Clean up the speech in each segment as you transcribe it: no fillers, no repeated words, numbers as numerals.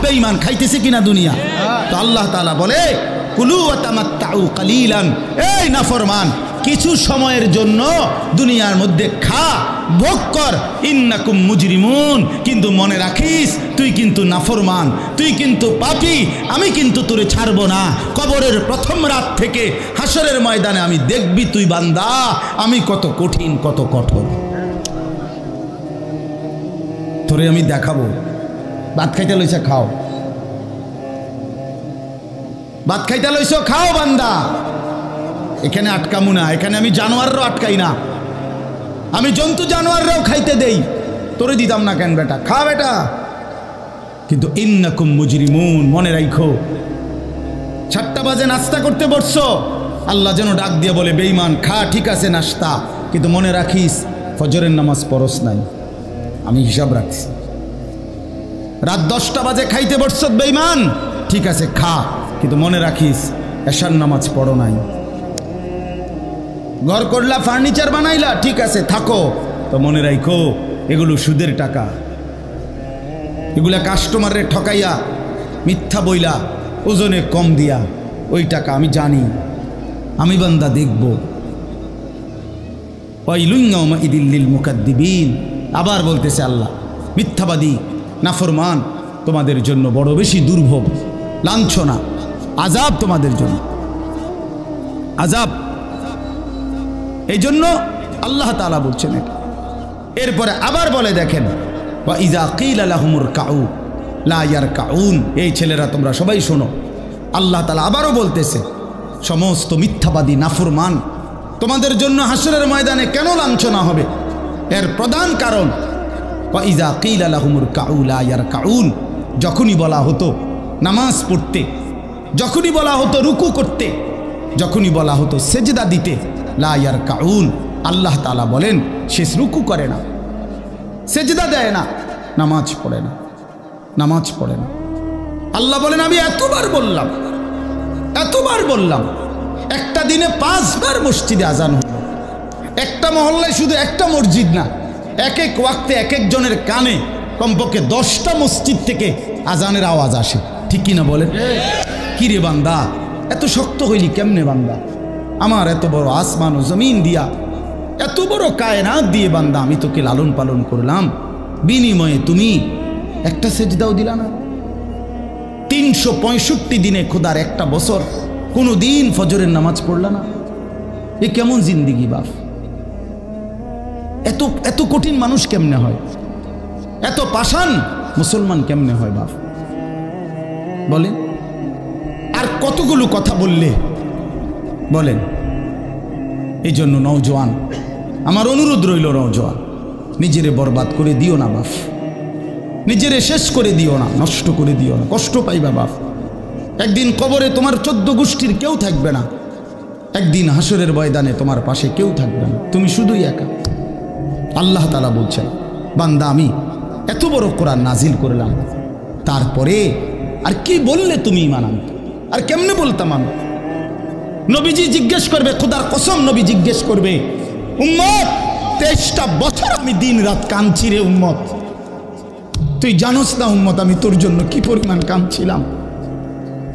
বেঈমান খাইতেছে কিনা দুনিয়া? তো আল্লাহ তাআলা বলে কুলু ওয়া তামাত্তাউ কালিলান, এই নাফরমান কিছু সময়ের জন্য দুনিয়ার মধ্যে খা, ভোগ কর, ইন্নাকুম মুজরিমুন, কিন্তু মনে রাখিস তুই কিন্তু নাফরমান, তুই কিন্তু পাপী, আমি কিন্তু তোরে ছাড়বো না। কবরের প্রথম রাত থেকে হাসরের ময়দানে আমি দেখবি তুই বান্দা আমি কত কঠিন কত কঠোর, তোরে আমি দেখাবো। ভাত খাইতে লইছে খাও, ভাত খাইতে লইছ খাও বান্দা, এখানে আটকামু না, এখানে আমি জানোয়াররাও আটকাই না, আমি জন্তু জানোয়াররাও খাইতে দেই, তোরে দিতাম না কেন বেটা, খা বেটা। কিন্তু ইন্নাকুম মুজরিমুন, মনে রাখো 7টা বাজে নাস্তা করতে বসছো, আল্লাহ যেন ডাক দিয়ে বলে বেঈমান খা, ঠিক আছে নাস্তা, কিন্তু মনে রাখিস ফজরের নামাজ পড়স নাই, আমি হিসাব রাখছি। রাত 10টা বাজে খাইতে বসছো বেঈমান, ঠিক আছে খা, কিন্তু মনে রাখিস এশার নামাজ পড়ো নাই। ঘর করলা, ফার্নিচার বানাইলা, ঠিক আছে থাকো, তো মনে রাখো এগুলো সুদের টাকা, এগুলা কাস্টমারে ঠকাইয়া মিথ্যা বইলা ওজনে কম দিয়া ওই টাকা আমি জানি, আমি বান্দা দেখব। ওয়াইলুন ইয়াউমাইযিল লিল মুকাদ্দিবিন, আবার বলতেছে আল্লাহ মিথ্যাবাদী নাফরমান তোমাদের জন্য বড় বেশি দুর্ভোগ, লাঞ্ছনা, আযাব তোমাদের জন্য, আযাব। এই জন্য আল্লাহ তাআলা বলছেন এটা। এরপরে আবার বলে দেখেন ওয়া ইযা কিলা লাহুমুর কাউ লা ইয়ারকাউন, এই ছেলেরা তোমরা সবাই শোনো, আল্লাহ তাআলা আবারও বলতেছে সমস্ত মিথ্যাবাদী নাফরমান তোমাদের জন্য হাসরের ময়দানে কেন লাঞ্ছনা হবে, এর প্রধান কারণ ওয়া ইযা কিলা লাহুমুর কাউ লা ইয়ারকাউন, যখনই বলা হতো নামাজ পড়তে, যখনই বলা হতো রুকু করতে, যখনই বলা হতো সেজদা দিতে, লা ইয়ারকাউন, আল্লাহ তাআলা বলেন সে রুকু করে না, সেজদা দেয় না, নামাজ পড়ে না, নামাজ পড়ে না। আল্লাহ বলেন আমি এতবার বললাম, একটা দিনে 5 বার মসজিদে আজান হলো, একটা মহল্লায় শুধু একটা মসজিদ না, এক এক ওয়াক্তে এক একজনের কানে কমপক্ষে 10টা মসজিদ থেকে আজানের আওয়াজ আসে, ঠিক কিনা বলেন? কিরে বান্দা এত শক্ত হইলি কেমনে বান্দা, আমার এত বড় আসমান ও জমিন দিয়া, এত বড় কায়নাত দিয়ে বান্দা আমি তোকে লালন পালন করলাম, বিনিময়ে তুমি একটা সেজদাও দিলা না। 365 দিনে খোদার একটা বছর কোনো দিন ফজরের নামাজ পড়লা না, এ কেমন জিন্দিগি বাপ? এত এত কঠিন মানুষ কেমনে হয়, এত পাষাণ মুসলমান কেমনে হয় বাপ বলেন? আর কতগুলো কথা বললে বলেন। এই জন্য নওজোয়ান, আমার অনুরোধ রইল নওজোয়ান, নিজেরে বরবাদ করে দিও না বাপ, নিজেরে শেষ করে দিও না, নষ্ট করে দিও না, কষ্ট পাইবা বাপ। একদিন কবরে তোমার 14 গোষ্ঠীর কেউ থাকবে না, একদিন হাসরের ময়দানে তোমার পাশে কেউ থাকবে না, তুমি শুধুই একা। আল্লাহ তাআলা বলছেন বান্দা আমি এত বড় কোরআন নাজিল করলাম, তারপরে আর কি বললে তুমি ঈমান আনতে, আর কেমনে বলতাম আমি? নবীজি জিজ্ঞেস করবে, খোদার কসম নবী জিজ্ঞেস করবে, উম্মত 23টা বছর আমি দিন রাত কাঁদছি রে উম্মত, তুই জানোস না উম্মত আমি তোর জন্য কি পরিমাণ কাঁদছিলাম,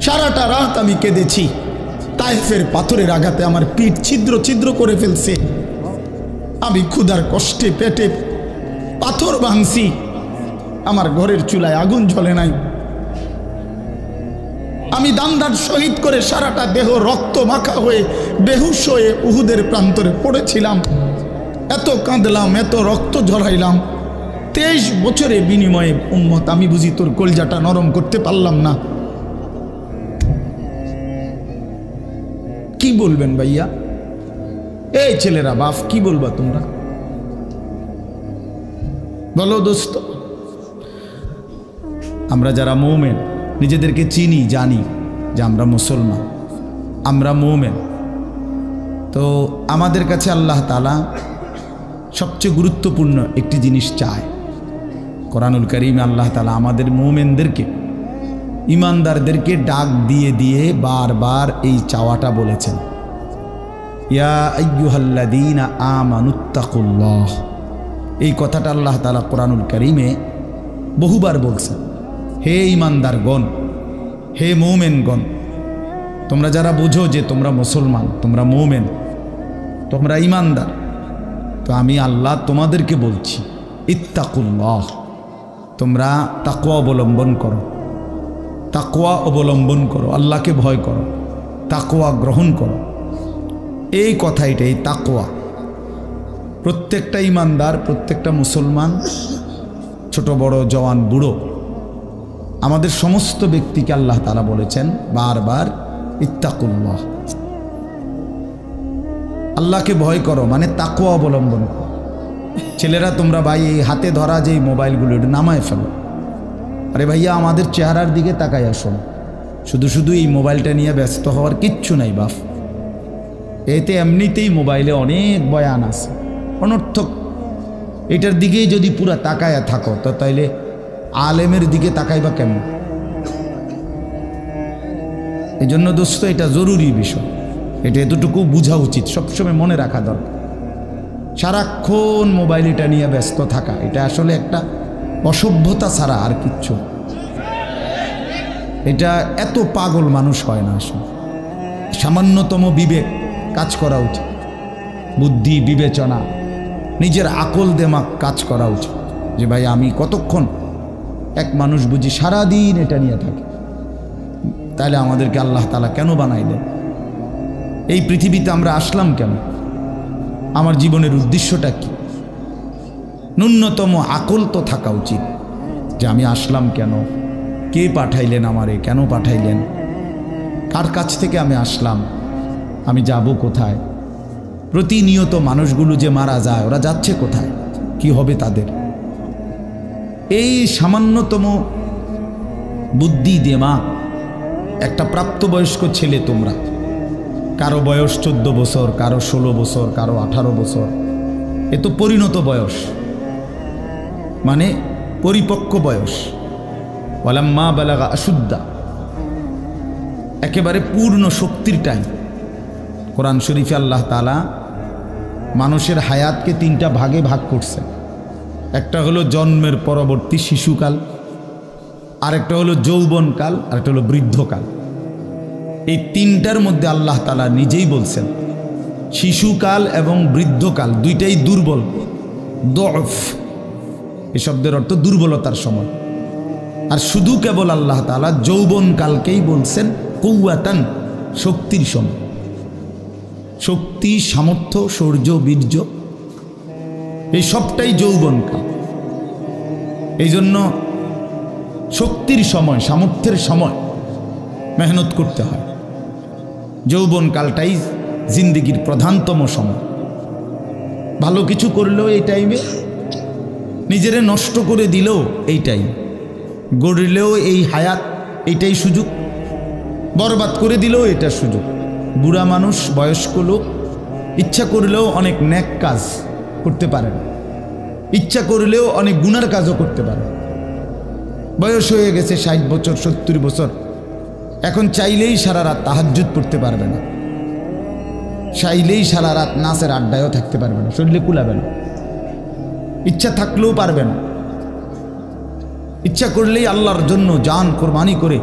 সারাটা রাত আমি কেঁদেছি, তায়েফের পাথরের আঘাতে আমার পিঠ ছিদ্র ছিদ্র করে ফেলছে, আমি ক্ষুধার কষ্টে পেটে পাথর ভাঙছি, আমার ঘরের চুলায় আগুন জ্বলে নাই, আমি দান্দার শহীদ করে সারাটা দেহ রক্ত মাখা হয়ে বেহুশ হয়ে উহুদের প্রান্তরে পড়েছিলাম, এত কাঁদলাম, এত রক্ত ঝরাইলাম, 23 বছরের বিনিময়ে উম্মত আমি বুঝি তোর কলজাটা নরম করতে পারলাম না। কি বলবেন ভাইয়া? এই ছেলেরা বাপ কি বলবা তোমরা বলো দোস্ত? আমরা যারা মুমিন নিজেদেরকে চিনি, জানি যে আমরা মুসলমান, আমরা মুমিন, তো আমাদের কাছে আল্লাহ তাআলা সবচেয়ে গুরুত্বপূর্ণ একটি জিনিস চায়। কোরআনুল কারীমে আল্লাহ তাআলা আমাদের মুমিনদেরকে, ইমানদারদেরকে ডাক দিয়ে দিয়ে বারবার এই চাওয়াটা বলেছেন, ইয়া আইয়ুহাল্লাযীনা আমানুত্তাকুল্লাহ। এই কথাটা আল্লাহ তাআলা কোরআনুল কারীমে বহুবার বলছেন। হে ঈমানদারগণ, হে মুমিনগণ, তোমরা যারা বুঝো যে তোমরা মুসলমান, তোমরা মুমিন, তোমরা ঈমানদার, তো আমি আল্লাহ তোমাদেরকে বলছি, ইত্তাকুল্লাহ, তোমরা তাকওয়া অবলম্বন করো, তাকওয়া অবলম্বন করো, আল্লাহকে ভয় করো, তাকওয়া গ্রহণ করো। এই কথা, এটাই তাকওয়া। প্রত্যেকটা ঈমানদার, প্রত্যেকটা মুসলমান, ছোট বড়, জওয়ান বুড়ো, আমাদের সমস্ত ব্যক্তিকে আল্লাহ তাআলা বলেছেন বারবার, ইত্তাকুল্লাহ, আল্লাহকে ভয় করো, মানে তাকওয়া অবলম্বন করো। ছেলেরা তোমরা ভাই এই হাতে ধরা যে মোবাইলগুলো এটা নামায় ফেলো। আরে ভাইয়া, আমাদের চেহারার দিকে তাকাই আসো, শুধু শুধু এই মোবাইলটা নিয়ে ব্যস্ত হওয়ার কিচ্ছু নাই বাপ। এতে এমনিতেই মোবাইলে অনেক বয়ান আছে অনর্থক, এটার দিকেই যদি পুরা তাকায়া থাকো তো তাইলে আলেমের দিকে তাকাইবা কেমন? এই জন্য দোস্ত, এটা জরুরি বিষয়, এটা এতটুকু বোঝা উচিত, সবসময় মনে রাখা দরকার। সারাক্ষণ মোবাইল এটা নিয়ে ব্যস্ত থাকা, এটা আসলে একটা অসভ্যতা ছাড়া আর কিচ্ছু। এটা এত পাগল মানুষ হয় না আসলে। সামান্যতম বিবেক কাজ করা উচিত, বুদ্ধি বিবেচনা, নিজের আকল দেমাগ কাজ করা উচিত, যে ভাই আমি কতক্ষণ। এক মানুষ বুঝি সারাদিন এটা নিয়ে থাকে, তাহলে আমাদেরকে আল্লাহ তাআলা কেন বানাইলেন? এই পৃথিবীতে আমরা আসলাম কেন? আমার জীবনের উদ্দেশ্যটা কি? ন্যূনতম আকল তো থাকা উচিত যে আমি আসলাম কেন, কে পাঠাইলেন আমারে, কেন পাঠাইলেন, কার কাছ থেকে আমি আসলাম, আমি যাব কোথায়। প্রতিনিয়ত মানুষগুলো যে মারা যায়, ওরা যাচ্ছে কোথায়, কি হবে তাদের? এই সামান্যতম বুদ্ধি দিমাগ একটা প্রাপ্তবয়স্ক ছেলে, তোমরা কারো বয়স 14 বছর, কারো 16 বছর, কারো 18 বছর, এ তো পরিণত বয়স, মানে পরিপক্ক বয়স। ওয়ালাম্মা বালাগা আশুদ্দা, একেবারে পূর্ণ শক্তির টাইম। কোরআন শরীফে আল্লাহ তাআলা মানুষের হায়াতকে 3টা ভাগে ভাগ করছেন। একটা হলো জন্মের পরবর্তী শিশুকাল, আরেকটা হলো যৌবনকাল, আরেকটা হলো বৃদ্ধকাল। এই 3টার মধ্যে আল্লাহ তাআলা নিজেই বলছেন শিশুকাল এবং বৃদ্ধকাল দুইটাই দুর্বল, দফ, এই শব্দের অর্থ দুর্বলতার সময়। আর শুধু কেবল আল্লাহ তাআলা যৌবনকালকেই বলছেন কুওয়াতান, শক্তির সময়। শক্তি, সামর্থ্য, শৌর্য, বীর্য, এই সবটাই যৌবনকাল। এই জন্য শক্তির সময়, সামর্থ্যের সময় মেহনত করতে হয়। যৌবনকালটাই জিন্দেগির প্রধানতম সময়। ভালো কিছু করলেও এই টাইমে, নিজেরে নষ্ট করে দিলেও এই টাইম, গড়লেও এই হায়াত, এইটাই সুযোগ, বরবাদ করে দিলেও এটা সুযোগ। বুড়া মানুষ, বয়স্ক লোক ইচ্ছা করলেও অনেক নেক কাজ করতে পারেন, ইচ্ছা করলেও অনেক গুনার কাজও করতে পারেন। বয়স হয়ে গেছে 60 বছর, 70 বছর, এখন চাইলেই সারা রাত তাহাজ্জুদ পড়তে পারবে না, চাইলেই সারা রাত নাচের আড্ডায়ও থাকতে পারবে না, শরীরে কুলাবে না, ইচ্ছা থাকলেও পারবে না। ইচ্ছা করলেই আল্লাহর জন্য জান কোরবানি করে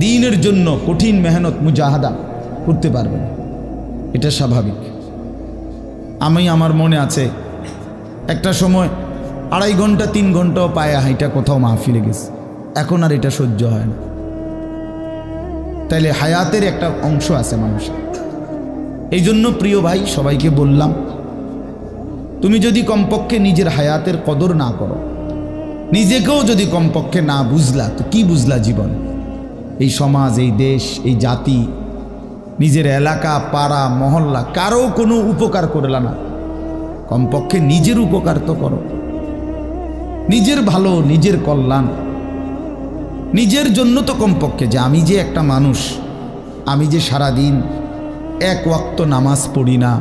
দ্বীনের জন্য কঠিন মেহনত মুজাহাদা করতে পারবে না, এটা স্বাভাবিক। আমার মনে আছে একটা সময় 2.5 ঘন্টা 3 ঘন্টাও পায়ে হাইটা কোথাও মাহফিলে গেছে, এখন আর এটা সহ্য হয় না। তাইলে হায়াতের একটা অংশ আছে মানুষের। এই জন্য প্রিয় ভাই, সবাইকে বললাম, তুমি যদি কমপক্ষে নিজের হায়াতের কদর না করো, নিজেকেও যদি কমপক্ষে না বুঝলা, তো কি বুঝলা জীবন? এই সমাজ, এই দেশ, এই জাতি, নিজের এলাকা, পাড়া, মহল্লা, কারো কোনো উপকার করলা না। কমপক্ষে নিজের উপকার তো করো, নিজের ভালো, নিজের কল্যাণ, নিজের জন্য তো কমপক্ষে, যে আমি যে একটা মানুষ, আমি যে সারাদিন 1 ওয়াক্ত নামাজ পড়ি না,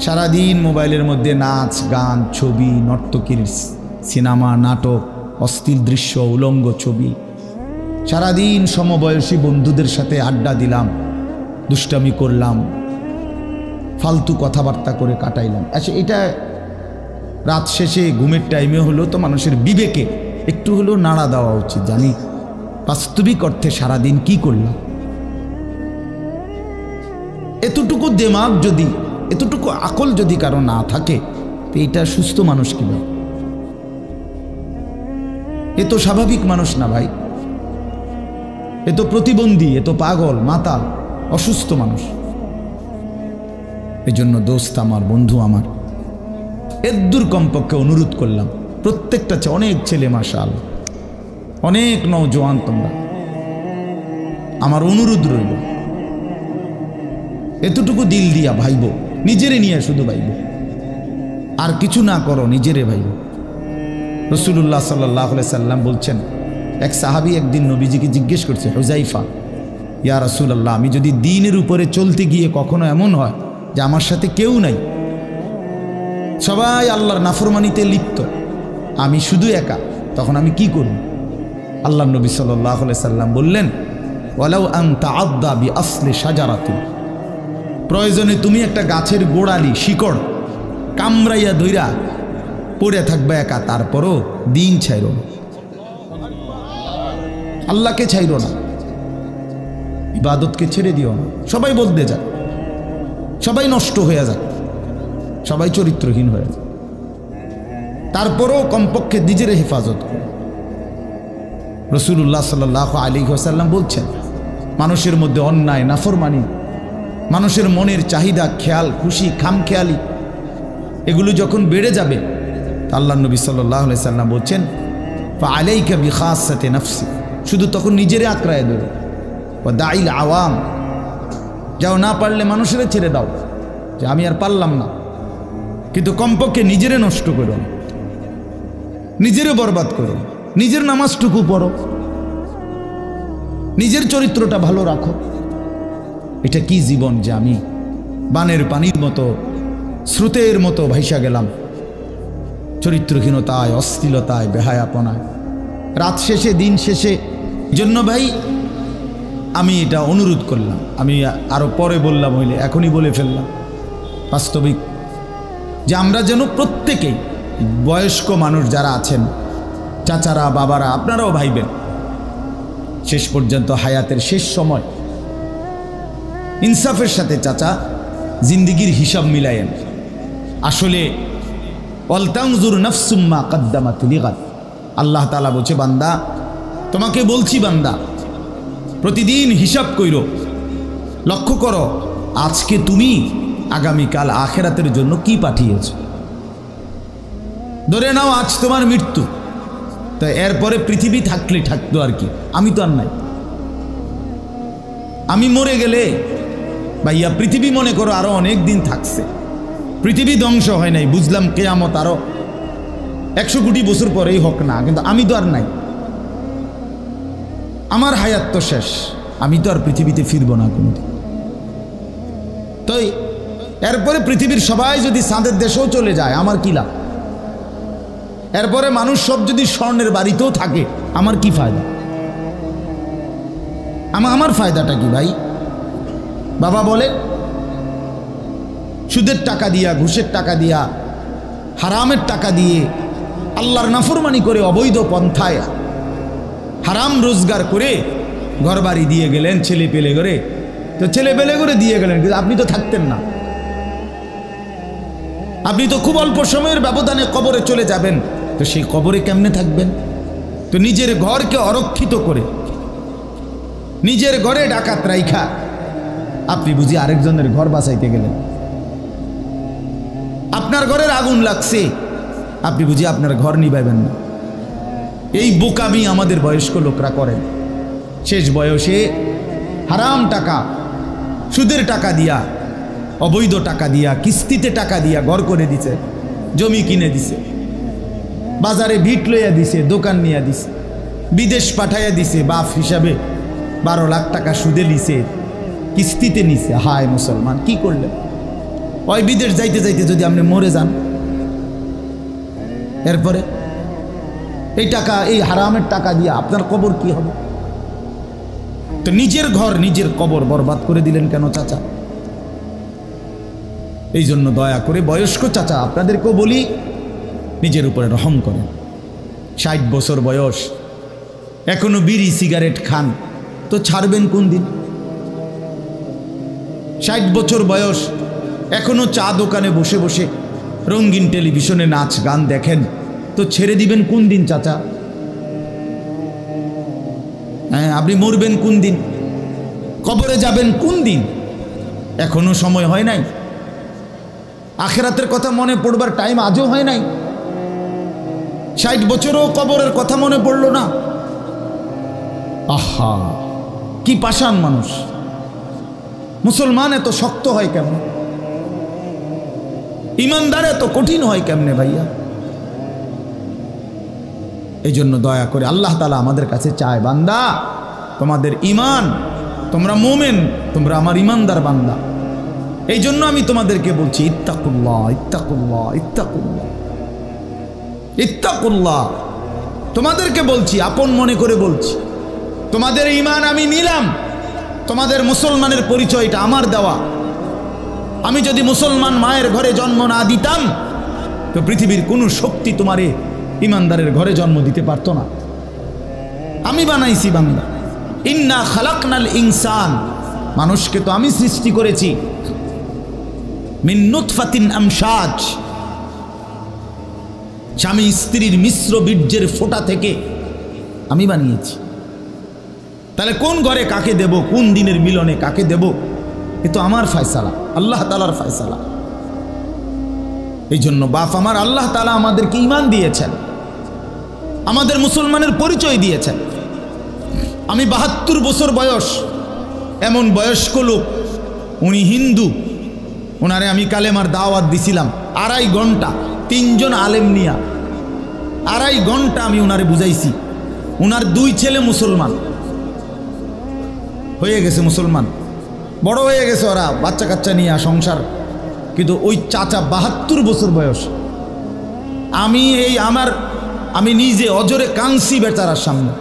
সারাদিন মোবাইলের মধ্যে নাচ গান, ছবি, নর্তকীর সিনেমা, নাটক, অশ্লীল দৃশ্য, উলঙ্গ ছবি, সারাদিন সমবয়সী বন্ধুদের সাথে আড্ডা দিলাম, দুষ্টামি করলাম, ফালতু কথাবার্তা করে কাটাইলাম। আচ্ছা, এটা রাত শেষে ঘুমের টাইমে হলো তো মানুষের বিবেকে একটু হলেও নাড়া দেওয়া উচিত, জানি বাস্তবিক অর্থে সারাদিন কি করলাম। এতটুকু দিমাগ যদি, এতটুকু আকল যদি কারো না থাকে, তো এটা সুস্থ মানুষ কিভাবে? এ তো স্বাভাবিক মানুষ না ভাই, এ তো প্রতিবন্ধী, এ তো পাগল, মাতাল, অসুস্থ মানুষ। এই জন্য দোস্ত আমার, বন্ধু আমার, এদ্দুর কমপক্ষে অনুরোধ করলাম, প্রত্যেকটা অনেক ছেলে মাশাআল্লাহ, অনেক নওজোয়ান তোমরা, আমার অনুরোধ রইল এতটুকু দিল দিয়া ভাইব, নিজেরে নিয়ে শুধু ভাইব, আর কিছু না করো, নিজেরে ভাইব। রাসূলুল্লাহ সাল্লাল্লাহু আলাইহি সাল্লাম বলছেন, এক সাহাবী একদিন নবীজিকে জিজ্ঞেস করছে, হুযাইফা, ইয়া রাসূলুল্লাহ, আমি যদি দ্বীনের উপরে চলতে গিয়ে কখনো এমন হয় যে আমার সাথে কেউ নাই, সবাই আল্লাহর নাফরমানিতে লিপ্ত, আমি শুধু একা, তখন আমি কি করব? আল্লাহর নবী সাল্লাল্লাহু আলাইহি সাল্লাম বললেন, ওয়ালাউ আন তাআদ্দা বিআসলি শাজারাতিন, প্রয়োজনে তুমি একটা গাছের গোড়ালি, শিকড় কামড়াইয়া ধইরা পড়ে থাকবে একা, তারপরও দিন ছাইরো না, আল্লাহকে ছাইরো না, ইবাদতকে ছেড়ে দিও না। সবাই বলতে যাক, সবাই নষ্ট হয়ে যাক, সবাই চরিত্রহীন হয়ে যায়, তারপরও কমপক্ষে নিজের হেফাজত করে। রাসূলুল্লাহ সাল্লাল্লাহু আলাইহি ওয়াসাল্লাম বলছেন, মানুষের মধ্যে অন্যায়, নাফরমানি, মানুষের মনের চাহিদা, খেয়াল খুশি, খামখেয়ালি, এগুলো যখন বেড়ে যাবে, আল্লাহর নবী সাল্লাল্লাহু আলাইহি সাল্লাম বলছেন, ফাআলাইকা বিখাসাতি নাফসি, শুধু তখন নিজেরে আঁকড়ায় ধরো, ওয়া দাইল আওয়াম, যাও না পারলে মানুষেরা ছেড়ে দাও যে আমি আর পারলাম না, কিন্তু কমপক্ষে নিজেরে নষ্ট করো, নিজেরে বরবাদ করো, নিজের নামাজটুকু পড়ো, নিজের চরিত্রটা ভালো রাখো। এটা কি জীবন যে আমি বানের পানির মতো, স্রোতের মতো ভাইসা গেলাম, চরিত্রহীনতায়, অশ্লীলতায়, বেহায়াপনায়, রাত শেষে, দিন শেষে। জন্য ভাই আমি এটা অনুরোধ করলাম, আমি আরো পরে বললাম হইলে এখনই বলে ফেললাম, বাস্তবিক যে আমরা যেন প্রত্যেকেই, বয়স্ক মানুষ যারা আছেন, চাচারা, বাবারা, আপনারাও ভাইবেন, শেষ পর্যন্ত হায়াতের শেষ সময় ইনসাফের সাথে চাচা জিন্দিগির হিসাব মিলায়েন। আসলে ওয়ালতানজুর নাফসুম মা কদ্দামাত লিগাদ, আল্লাহ তাআলা বলছে, বান্দা তোমাকে বলছি, বান্দা প্রতিদিন হিসাব কইরো, লক্ষ্য করো আজকে তুমি আগামীকাল আখেরাতের জন্য কি পাঠিয়েছ। ধরে নাও আজ তোমার মৃত্যু, তো এরপরে পৃথিবী থাকলে থাকতো আর কি, আমি তো আর নাই, আমি মরে গেলে ভাইয়া পৃথিবী মনে করো আরো অনেক দিন থাকছে, পৃথিবী ধ্বংস হয় নাই, বুঝলাম কিয়ামত আরো 100 কোটি বছর পরেই হোক না, কিন্তু আমি তো আর নাই, আমার হায়াত তো শেষ, আমি তো আর পৃথিবীতে ফিরবো না কোনোদিন। তো এরপরে পৃথিবীর সবাই যদি চাঁদের দেশেও চলে যায়, আমার কি লাভ? এরপরে মানুষ সব যদি স্বর্ণের বাড়িতেও থাকে, আমার কি ফায়দা? আমার ফায়দাটা কি ভাই? বাবা বলে, সুদের টাকা দিয়া, ঘুষের টাকা দিয়া, হারামের টাকা দিয়ে, আল্লাহর নাফরমানি করে, অবৈধ পন্থায় হারাম রোজগার করে ঘরবাড়ি দিয়ে গেলেন, ছেলে পেলে করে, তো ছেলে পেলে করে দিয়ে গেলেন, কিন্তু আপনি তো থাকতেন না, আপনি তো খুব অল্প সময়ের ব্যবধানে কবরে চলে যাবেন, তো সেই কবরে কেমনে থাকবেন? তো নিজের ঘরকে অরক্ষিত করে, নিজের ঘরে ডাকাত রাইখা আপনি বুঝি আরেকজনের ঘর বাঁচাইতে গেলেন, আপনার ঘরের আগুন লাগছে, আপনি বুঝি আপনার ঘর নিভাইবেন না। এই বোকামি আমাদের বয়স্ক লোকরা করেন, শেষ বয়সে হারাম টাকা, সুদের টাকা দিয়া, অবৈধ টাকা দিয়া, কিস্তিতে টাকা দিয়া ঘর করে দিছে, জমি কিনে দিছে, বাজারে ভিট লইয়া দিছে, দোকান নিয়ে দিছে, বিদেশ পাঠাইয়া দিছে, বাপ হিসাবে 12 লাখ টাকা সুদে নিছে, কিস্তিতে নিছে। হায় মুসলমান, কি করলেন? ওই বিদেশ যাইতে যাইতে যদি আপনি মরে যান, এরপরে এই টাকা, এই হারামের টাকা দিয়ে আপনার কবর কি হবে? তো নিজের ঘর, নিজের কবর বরবাদ করে দিলেন কেন চাচা? এই জন্য দয়া করে বয়স্ক চাচা আপনাদেরকেও বলি, নিজের উপরে রহম করেন, 60 বছর বয়স, এখনো বিড়ি সিগারেট খান, তো ছাড়বেন কোন দিন? 60 বছর বয়স, এখনো চা দোকানে বসে বসে রঙিন টেলিভিশনে নাচ গান দেখেন, তো ছেড়ে দিবেন কোন দিন চাচা? হ্যাঁ, আপনি মরবেন কোন দিন? কবরে যাবেন কোন দিন? এখনো সময় হয় নাই। আখিরাতের কথা মনে পড়বার টাইম আজও হয় নাই। 60 বছরও কবরের কথা মনে পড়লো না। আহা, কি পাষাণ মানুষ! মুসলমান এত শক্ত হয় কেমন? ইমানদার এত কঠিন হয় কেমনে ভাইয়া? এই জন্য দয়া করে আল্লাহ তাআলা আমাদের কাছে চায়, বান্দা তোমাদের ইমান, তোমরা মোমেন, তোমরা আমার ইমানদার বান্দা। এই জন্য আমি তোমাদেরকে বলছি ইত্তাকুল্লাহ, ইত্তাকুল্লাহ, ইত্তাকুল্লাহ, ইত্তাকুল্লাহ। তোমাদেরকে বলছি, আপন মনে করে বলছি, তোমাদের ইমান আমি নিলাম, তোমাদের মুসলমানের পরিচয়টা আমার দেওয়া। আমি যদি মুসলমান মায়ের ঘরে জন্ম না দিতাম, তো পৃথিবীর কোনো শক্তি তোমারে ইমানদারের ঘরে জন্ম দিতে পারতো না। আমি বানাইছি বান্দা। ইন্না খালাকনাল ইনসান, মানুষকে তো আমি সৃষ্টি করেছি মিন নুতফাতিন আমশাজ, স্বামী স্ত্রীর মিশ্র বীর্যের ফোঁটা থেকে আমি বানিয়েছি। তাহলে কোন ঘরে কাকে দেব, কোন দিনের মিলনে কাকে দেব, এ তো আমার ফয়সালা, আল্লাহ তাআলার ফয়সালা। এই জন্য বাপ আমার, আল্লাহ তাআলা আমাদেরকে ঈমান দিয়েছেন, আমাদের মুসলমানের পরিচয় দিয়েছেন। আমি 72 বছর বয়স, এমন বয়স্ক লোক, উনি হিন্দু, ওনারে আমি কালেমার দাওয়াত দিছিলাম 2.5 ঘন্টা, 3 জন আলেম নিয়া 2.5 ঘন্টা আমি ওনারে বুঝাইছি। ওনার 2 ছেলে মুসলমান হয়ে গেছে, মুসলমান বড় হয়ে গেছে, ওরা বাচ্চা কাচ্চা নিয়ে সংসার। কিন্তু ওই চাচা 72 বছর বয়স, আমি নিজে অজরে কাঁদছি বেচারার সামনে,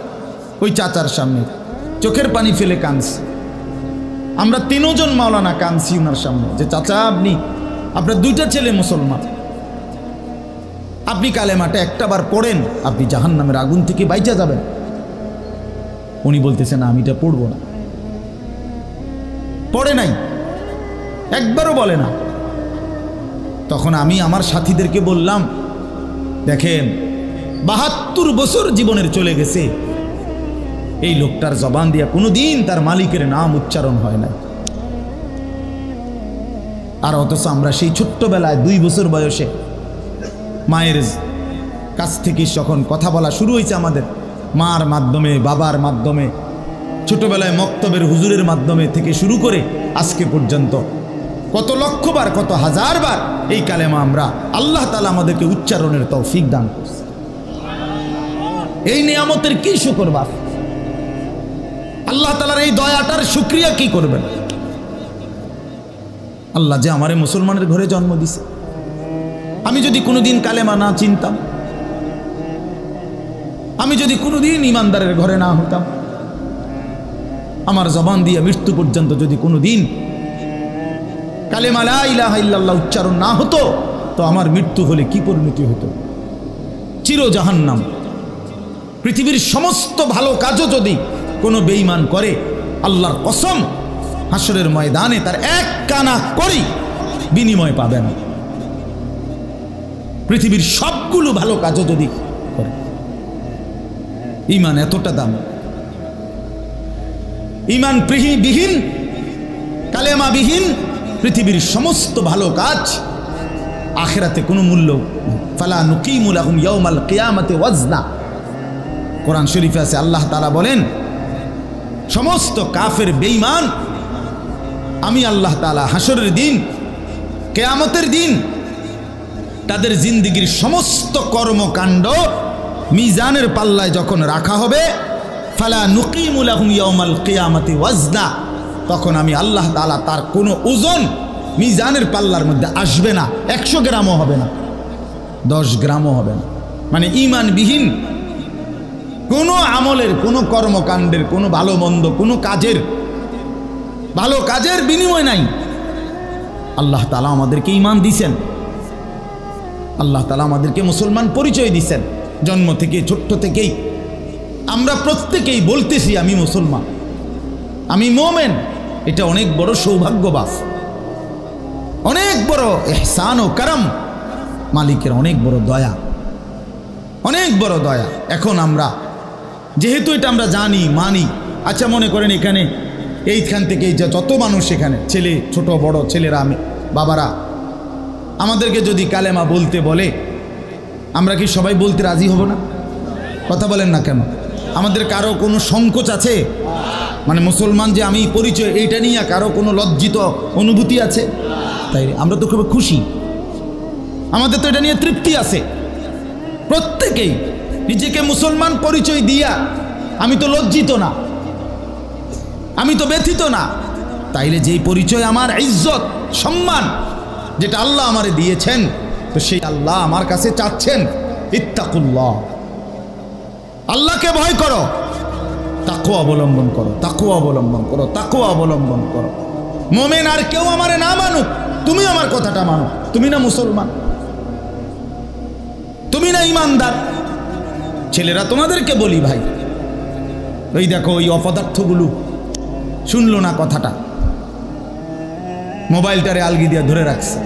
ওই চাচার সামনে চোখের পানি ফেলে কাঁদছি। আমরা 3 জন মাওলানা কাঁদছি ওনার সামনে, যে চাচা আপনার 2টা ছেলে মুসলমান, আপনি কালেমাটা একটাবার পড়েন, আপনি জাহান্নামের আগুন থেকে বাইচা যাবেন। উনি বলতেছেন আমি এটা পড়বো না, পড়ে নাই, একবারও বলে না। তখন আমি আমার সাথীদেরকে বললাম, দেখেন 72 বছর জীবনের চলে গেছে, এই লোকটার জবান দিয়া কোনোদিন তার মালিকের নাম উচ্চারণ হয় না। আর অথচ আমরা সেই ছোট্টবেলায় 2 বছর বয়সে মায়ের কাছ থেকে যখন কথা বলা শুরু হয়েছে আমাদের, মার মাধ্যমে, বাবার মাধ্যমে, ছোটবেলায় মক্তবের হুজুরের মাধ্যমে থেকে শুরু করে আজকে পর্যন্ত কত লক্ষবার, কত হাজারবার এই কালেমা আমরা, আল্লাহ তাআলা আমাদেরকে উচ্চারণের তৌফিক দান করছে। এই নিয়ামতের কি শুকর বাপ? আল্লাহ তাআলার এই দয়াটার শুকরিয়া কি করবেন? আল্লাহ যে আমারে মুসলমানের ঘরে জন্ম দিছে। আমি যদি কোনোদিন কালেমা না চিনতাম, আমি যদি কোনোদিন ইমানদারের ঘরে না হতাম, আমার জবান দিয়ে মৃত্যু পর্যন্ত যদি কোনোদিন কালেমা লা ইলাহা ইল্লাল্লাহ উচ্চারণ না হতো, তো আমার মৃত্যু হলে কি পরিণতি হতো? চির জাহান্নাম। পৃথিবীর সমস্ত ভালো কাজও যদি কোনো বেঈমান করে, আল্লাহর কসম হাসরের ময়দানে তার 1 কানা করি বিনিময় পাবে না। পৃথিবীর সবগুলো ভালো কাজও যদি করে, ঈমান এতটা দাম। ঈমান বিহীন, কালেমা বিহীন পৃথিবীর সমস্ত ভালো কাজ আখিরাতে কোনো মূল্য। ফালা নুকিমু লাহুম ইয়াউমাল কিয়ামাতি ওয়াজনা। কোরআন শরীফে আছে, আল্লাহ তাআলা বলেন, সমস্ত কাফের বেঈমান আমি আল্লাহ তাআলা হাসরের দিন, কিয়ামতের দিন তাদের জিন্দেগীর সমস্ত কর্মকাণ্ড মিজানের পাল্লায় যখন রাখা হবে, ফালা নুকিমু লাহুম ইয়াউমাল কিয়ামাতি ওয়াজনা, তখন আমি আল্লাহ তাআলা তার কোনো ওজন মিজানের পাল্লার মধ্যে আসবে না। 100 গ্রামও হবে না, 10 গ্রামও হবে না। মানে ঈমানবিহীন কোনো আমলের, কোনো কর্মকাণ্ডের, কোনো ভালো মন্দ, কোনো কাজের, ভালো কাজের বিনিময় নাই। আল্লাহ তাআলা আমাদেরকে ঈমান দিয়েছেন, আল্লাহ তাআলা আমাদেরকে মুসলমান পরিচয় দিয়েছেন। জন্ম থেকে ছোট্ট থেকেই আমরা প্রত্যেকেই বলতেছি আমি মুসলমান, আমি মোমেন। এটা অনেক বড় সৌভাগ্য বাস, অনেক বড় ইহসান ও করম, মালিকের অনেক বড় দয়া, অনেক বড় দয়া। এখন আমরা যেহেতু এটা আমরা জানি মানি, আচ্ছা মনে করেন এখানে এইখান থেকে যত মানুষ এখানে ছেলে ছোট বড় ছেলেরা আমি বাবারা আমাদেরকে যদি কালেমা বলতে বলে আমরা কি সবাই বলতে রাজি হব না? কথা বলেন না কেন? আমাদের কারো কোনো সংকোচ আছে? মানে মুসলমান যে আমি পরিচয় এইটা নিয়ে কারো কোনো লজ্জিত অনুভূতি আছে? তাই আমরা তো খুব খুশি, আমাদের তো এটা নিয়ে তৃপ্তি আছে। প্রত্যেকেই নিজেকে মুসলমান পরিচয় দিয়া আমি তো লজ্জিত না, আমি তো ব্যথিত না। তাইলে যেই পরিচয় আমার ইজ্জত সম্মান যেটা আল্লাহ আমারে দিয়েছেন, তো সেই আল্লাহ আমার কাছে চাচ্ছেন ইত্তাকুল্লাহ, আল্লাহকে ভয় করো, তাকওয়া অবলম্বন করো, তাকওয়া অবলম্বন করো, তাকওয়া অবলম্বন করো। মোমেন আর কেউ আমারে না মানুক, তুমি আমার কথাটা মানো। তুমি না মুসলমান, তুমি না ইমানদার। ছেলেরা তোমাদেরকে বলি ভাই, ওই দেখো ওই অপদার্থগুলো শুনলো না কথাটা, মোবাইলটারে আলগি দিয়ে ধরে রাখছে,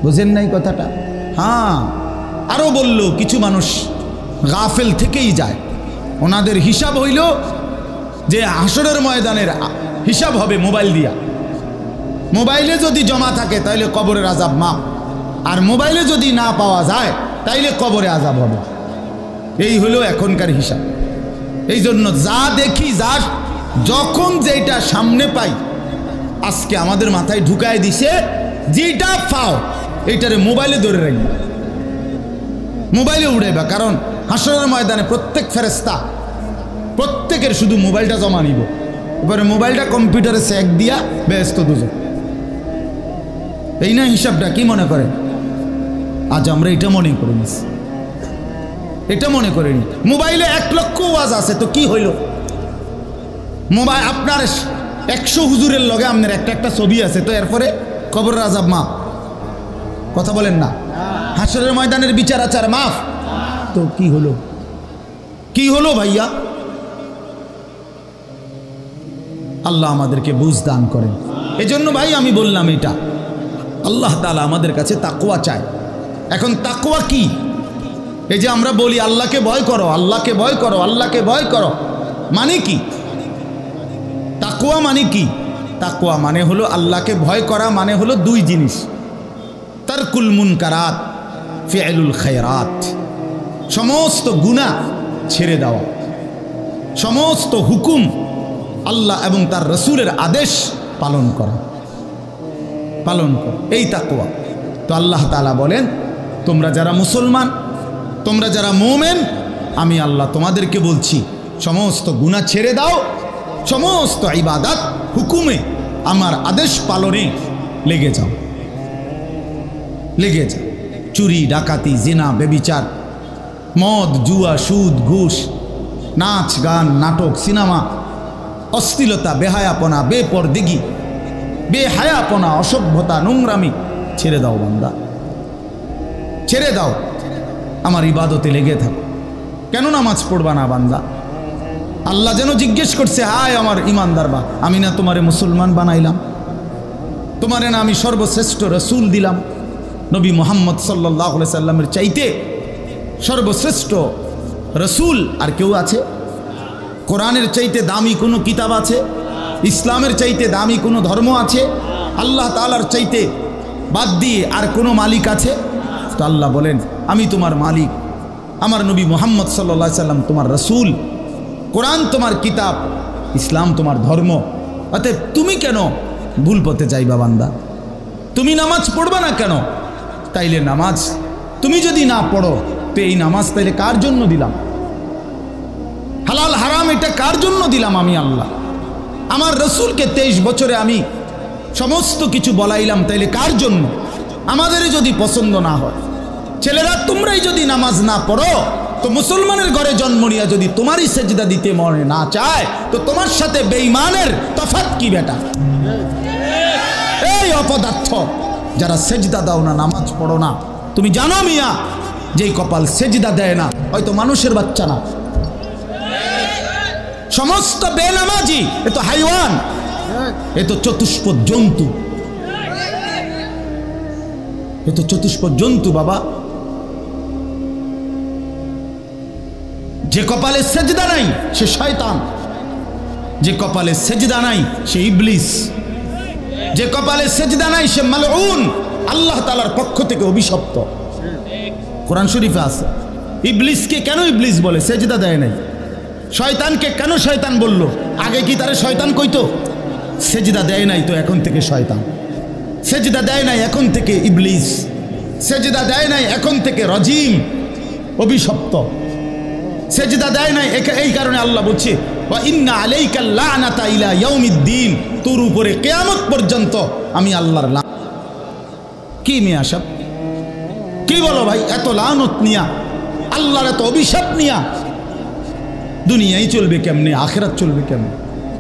বুঝেন নাই কথাটা? হ্যাঁ, আরো বলল কিছু মানুষ গাফেল থেকেই যায়, ওনাদের হিসাব হইল যে হাসরের ময়দানের হিসাব হবে মোবাইল দিয়া। মোবাইলে যদি জমা থাকে তাইলে কবরের আযাব মাপ, আর মোবাইলে যদি না পাওয়া যায় তাইলে কবরে আযাব হবে। এই হলো এখনকার হিসাব। এই জন্য যা দেখি, যা যখন যেটা সামনে পাই, আজকে আমাদের মাথায় ঢুকায় দিছে যেটা পাও এইটারে মোবাইলে ধরে রাখবা, মোবাইলে উড়াইবা। কারণ হাসরের ময়দানে প্রত্যেক ফেরেশতা প্রত্যেকের শুধু মোবাইলটা জমা নিব, এবারে মোবাইলটা কম্পিউটারে চেক দিয়া ব্যস্ত দুজন। এই না হিসাবটা? কি মনে করেন? আজ আমরা এটা মনে করি না, এটা মনে করিনি। মোবাইলে 1 লক্ষ ওয়াজ আছে, তো কি হইল? মোবাইল আপনার 100 হুজুরের লগে আপনার একটা ছবি আছে, তো এরপরে কবরের আযাব মাফ। কথা বলেন না? হাসরের ময়দানের বিচার আচার মাফ, তো কি হলো? কি হলো ভাইয়া? আল্লাহ আমাদেরকে বুঝ দান করেন। এজন্য ভাই আমি বললাম এটা আল্লাহ তাআলা আমাদের কাছে তাকওয়া চায়। এখন তাকওয়া কি? এই যে আমরা বলি আল্লাহকে ভয় করো, আল্লাহকে ভয় করো, আল্লাহকে ভয় করো, মানে কি? তাকওয়া মানে কি? তাকওয়া মানে হলো আল্লাহকে ভয় করা, মানে হলো 2 জিনিস, তারকুল মুনকারাত, ফি'লুল খায়রাত। সমস্ত গুনাহ ছেড়ে দেওয়া, সমস্ত হুকুম আল্লাহ এবং তার রাসূলের আদেশ পালন করা, পালন করা, এই তাকওয়া। তো আল্লাহ তাআলা বলেন তোমরা যারা মুসলমান, তোমরা যারা মুমিন, আমি আল্লাহ তোমাদেরকে বলছি সমস্ত গুনাহ ছেড়ে দাও, সমস্ত ইবাদত হুকুমে আমার আদেশ পালনে লেগে যাও, লেগে যাও। চুরি ডাকাতি জিনা ব্যভিচার মদ জুয়া সুদ ঘুষ নাচ গান নাটক সিনেমা অশ্লীলতা বেহায়াপনা বেপরদিগি বেহায়াপনা অসভ্যতা নোংরামি ছেড়ে দাও বান্দা, ছেড়ে দাও, আমার ইবাদতে লেগে থাকো। কেন নামাজ পড়বা না বান্দা? আল্লাহ যেন জিজ্ঞেস করছে, হায় আমার ইমানদার বা, আমি না তোমারে মুসলমান বানাইলাম, তোমারে না আমি সর্বশ্রেষ্ঠ রসুল দিলাম। নবী মুহাম্মদ সাল্লাল্লাহু আলাইহি সাল্লামের চাইতে সর্বশ্রেষ্ঠ রসুল আর কেউ আছে? কোরআনের চাইতে দামি কোনো কিতাব আছে? ইসলামের চাইতে দামি কোনো ধর্ম আছে? আল্লাহ তাআলার চাইতে বাদ দিয়ে আর কোনো মালিক আছে? তো আল্লাহ বলেন আমি তোমার মালিক, আমার নবী মুহাম্মদ সাল্লাল্লাহু আলাইহি সাল্লাম তোমার রসুল, কোরআন তোমার কিতাব, ইসলাম তোমার ধর্ম। অতএব তুমি কেন ভুল পথে যাইবা বান্দা? তুমি নামাজ পড়বা না কেন? তাইলে নামাজ তুমি যদি না পড়ো, তো এই নামাজ তাইলে কার জন্য দিলাম? হালাল হারাম এটা কার জন্য দিলাম? আমি আল্লাহ। আমার রসুলকে 23 বছরে আমি সমস্ত কিছু বলাইলাম, তাইলে কার জন্য? আমাদেরই যদি পছন্দ না হয়, ছেলেরা তোমরাই যদি নামাজ না পড়ো, তো মুসলমানের ঘরে জন্ম নিয়ে যদি তোমারই সেজদা দিতে মনে না চায়, তো তোমার সাথে বেঈমানের তফাৎ কি বেটা? এই অপদার্থ যারা সেজদা দাও না, নামাজ পড়ো না, তুমি জানো মিয়া যেই কপাল সেজদা দেয় না, হয়তো মানুষের বাচ্চা না। সমস্ত বেনামাজি এ তো হাইওয়ান, এ তো চতুষ্পদ জন্তু, এ তো চতুষ্পদ জন্তু বাবা। যে কপালে সেজদা নাই সে শয়তান, যে কপালে সেজদা নাই সে ইবলিস, যে কপালে সেজদা নাই সে মালউন, আল্লাহ তাআলার পক্ষ থেকে অভিশপ্ত। কোরআন শরীফে আছে। ইবলিসকে কেন ইবলিস বলে? সেজদা দেয় নাই। শয়তানকে কেন শয়তান বলল? আগে কি তারে শয়তান কইতো? সেজদা দেয় নাই তো এখন থেকে শয়তান, সেজদা দেয় নাই এখন থেকে ইবলিস, সেজদা দেয় নাই এখন থেকে রজিম, অভিশপ্ত। সেজদা দেয় নাই, এই কারণে আল্লাহ বলছে ওয়া ইন্না আলাইকা লানাতা ইলা ইয়াউমিদ্দিন, তোর উপরে কিয়ামত পর্যন্ত আমি আল্লাহর লানত। কি মিয়া সব কি বলো ভাই? এত লানত নিয়া, আল্লাহর এত অভিশাপ নিয়া দুনিয়াই চলবে কেমনে? আখিরাত চলবে কেমনে?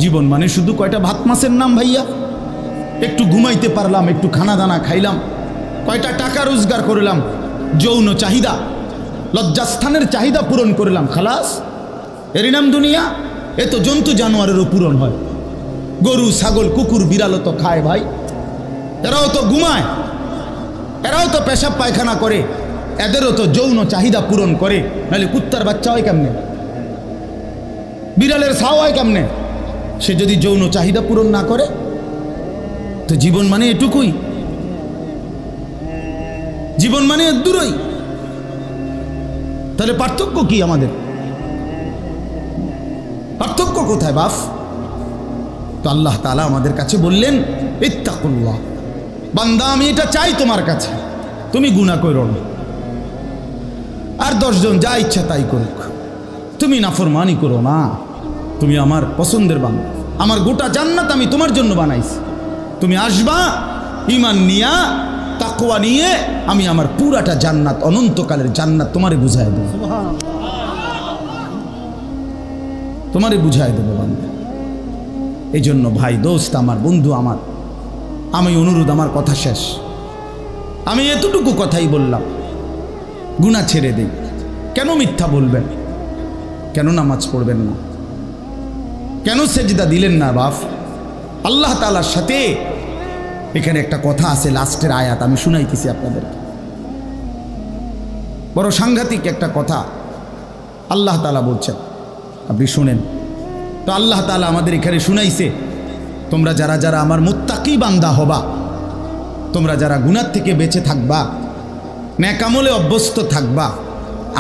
জীবন মানে শুধু কয়টা ভাত মাছের নাম ভাইয়া? একটু ঘুমাইতে পারলাম, একটু খানা দানা খাইলাম, কয়টা টাকা রোজগার করলাম, যৌন চাহিদা, লজ্জাস্থানের চাহিদা পূরণ করলাম, খালাস, এরই নাম দুনিয়া? এ তো জন্তু জানোয়ারেরও পূরণ হয়। গরু ছাগল কুকুর বিড়ালও তো খায় ভাই, এরাও তো ঘুমায়, এরাও তো পেশাব পায়খানা করে, এদেরও তো যৌন চাহিদা পূরণ করে। নাহলে কুত্তার বাচ্চা হয় কেমনে? বিড়ালের ছাও হয় কেমনে? সে যদি যৌন চাহিদা পূরণ না করে? তো জীবন মানে এটুকুই, জীবন মানে দূরই। তাহলে পার্থক্য কি আমাদের? পার্থক্য কোথায় বাপ? তো আল্লাহ তাআলা আমাদের কাছে বললেন ইত্তাকুল্লাহ, বান্দা আমি এটা চাই তোমার কাছে, তুমি গুনাহ করো না, আর 10 জন যা ইচ্ছা তাই করুক, তুমি নাফরমানি করো না, তুমি আমার পছন্দের বান্দা, আমার গোটা জান্নাত আমি তোমার জন্য বানাইছি, তুমি আসবা ঈমান নিয়া, তাকওয়া নিয়ে, আমি আমার পুরাটা জান্নাত, অনন্তকালের জান্নাত তোমারে বুঝাই দেব, তোমারে বুঝাই দেব বান্দা। এই জন্য ভাই, দোস্ত আমার, বন্ধু আমার, আমি অনুরোধ, আমার কথা শেষ, আমি এতটুকু কথাই বললাম, গুনাহ ছেড়ে দেই। কেন মিথ্যা বলবেন? কেন নামাজ পড়বেন না? কেন সেজদা দিলেন না বাপ? আল্লাহ তাআলার সাথে এখানে একটা কথা আছে, লাস্টের আয়াত আমি শুনাইতেছি আপনাদেরকে, বড় সাংঘাতিক একটা কথা আল্লাহ তাআলা বলছেন, আপনি শুনেন। তো আল্লাহ তাআলা আমাদের এখানে শুনাইছে, তোমরা যারা যারা আমার মুত্তাকি বান্দা হবা, তোমরা যারা গুনাহ থেকে বেঁচে থাকবা, নেক আমলে অভ্যস্ত থাকবা,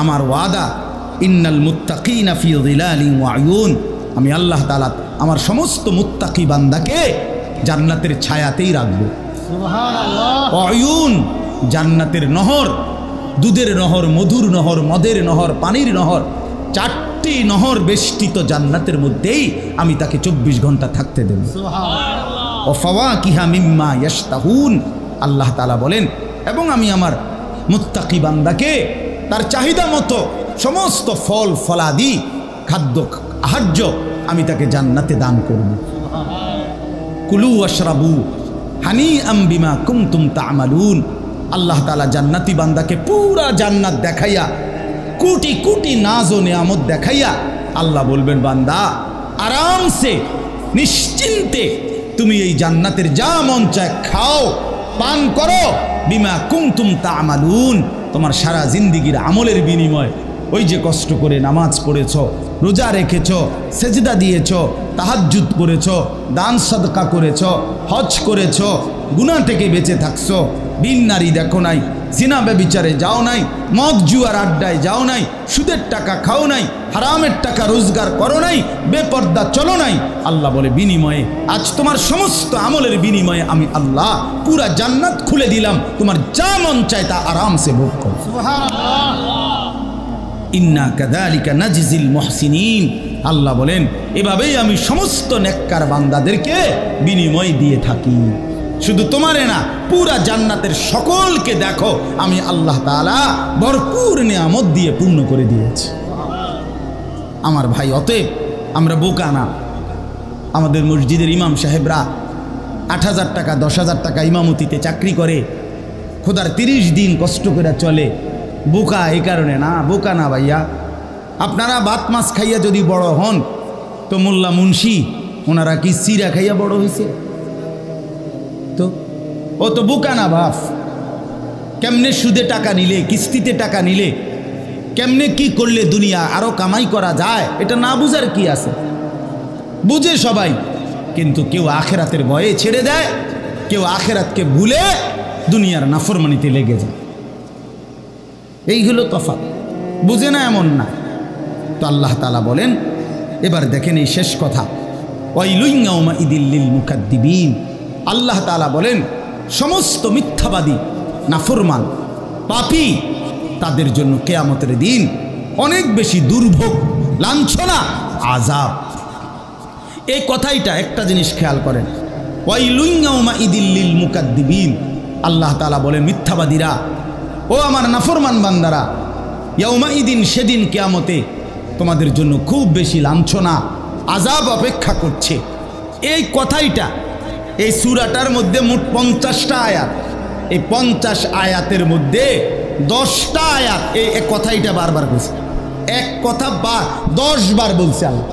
আমার ওয়াদা ইন্নাল মুত্তাকিনা ফি যিলালিন ওয়া আয়ুন, আমি আল্লাহ তাআলা আমার সমস্ত মুত্তাকি বান্দাকে জান্নাতের ছায়াতেই রাখবো। সুবহানাল্লাহ। আয়ুন, জান্নাতের নহর, দুধের নহর, মধুর নহর, মদের নহর, পানির নহর, 4টি নহর বেষ্টিত জান্নাতের মধ্যেই আমি তাকে 24 ঘন্টা থাকতে দেব। সুবহানাল্লাহ। ওয়া ফাওয়াকিহা মিম্মা ইয়াশতাহুন, আল্লাহ তাআলা বলেন, এবং আমি আমার মুত্তাকি বান্দাকে তার চাহিদা মতো সমস্ত ফল ফলাদি, খাদ্য আহার্য আমি তাকে জান্নাতে দান করব। কুলু ওয়াশরাবু হানিআম বিমা কুনতুম তা'মালুন, আল্লাহ তাআলা জান্নাতি বান্দাকে পুরা জান্নাত দেখাইয়া, কোটি কোটি নাজ ও নিয়ামত দেখাইয়া আল্লাহ বলবেন, বান্দা আরামসে নিশ্চিন্তে তুমি এই জান্নাতের যা মন চায় খাও, পান করো, বিমা কুনতুম তা'মালুন, তোমার সারা জিন্দেগীর আমলের বিনিময়, ওই যে কষ্ট করে নামাজ পড়েছ, রোজা রেখেছ, সেজদা দিয়েছ, তাহাজ্জুদ করেছ, দান সদকা করেছ, হজ করেছ, গুনাহ থেকে বেঁচে থাকছো, বিন নারী দেখো নাই, জিনা ব্যভিচারে যাও নাই, মদ জুয়ার আড্ডায় যাও নাই, সুদের টাকা খাও নাই, হারামের টাকা রোজগার করো নাই, বেপর্দা চলো নাই, আল্লাহ বলে বিনিময়ে আজ তোমার সমস্ত আমলের বিনিময়ে আমি আল্লাহ পুরা জান্নাত খুলে দিলাম, তোমার যা মন চায় তা আরামসে ভোগ করো। সুবহানাল্লাহ। ইন্না কাযালিকা নাজিজিল মুহসিনিন, আল্লাহ বলেন এভাবেই আমি সমস্ত নেককার বান্দাদেরকে বিনিময় দিয়ে থাকি। শুধু তোমারে না, পুরা জান্নাতের সকলকে দেখো আমি আল্লাহ তাআলা ভরপুর নিয়ামত দিয়ে পূর্ণ করে দিয়েছি। আমার ভাই, অতএব আমরা বোকা না। আমাদের মসজিদের ইমাম সাহেবরা 8,000 টাকা 10,000 টাকা ইমামতিতে চাকরি করে, খোদার 30 দিন কষ্ট করে চলে, বোকা এই কারণে না, বোকা না ভাইয়া। আপনারা ভাত মাছ খাইয়া যদি বড় হন তো মোল্লা মুন্সি ওনারা কি চিরা খাইয়া বড় হয়েছে? তো ও তো বোকা না বাপ। কেমনে সুদে টাকা নিলে, কিস্তিতে টাকা নিলে, কেমনে কি করলে দুনিয়া আরো কামাই করা যায়, এটা না বুঝার কি আছে? বুঝে সবাই, কিন্তু কেউ আখেরাতের ভয়ে ছেড়ে দেয়, কেউ আখেরাতকে ভুলে দুনিয়ার নাফরমানিতে লেগে যায়। এই হলো তফাৎ, বুঝে না এমন না। তো আল্লাহ তাআলা বলেন, এবার দেখেন এই শেষ কথা, ওয়াইলুন ইয়াউমাইযিল লিল মুকাদ্দিবিন। আল্লাহ তাআলা বলেন সমস্ত মিথ্যাবাদী, নাফরমান, পাপী, তাদের জন্য কিয়ামতের দিন অনেক বেশি দুর্ভোগ, লাঞ্ছনা, আযাব। এই কথাইটা একটা জিনিস খেয়াল করেন, ওয়াইলুন ইয়াউমাইযিল লিল মুকাদ্দিবিন। আল্লাহ তাআলা বলেন মিথ্যাবাদীরা, ও আমার নাফরমান বান্দারা, ইয়াউমাইদিন, সেদিন কিয়ামতে তোমাদের জন্য খুব বেশি লাঞ্ছনা, আযাব অপেক্ষা করছে। এই কথাইটা এই সূরাটার মধ্যে মোট 50টা আয়াত। এই 50 আয়াতের মধ্যে 10টা আয়াত এই কথাইটা বারবার বলছে। এক কথা 10 বার বলছে আল্লাহ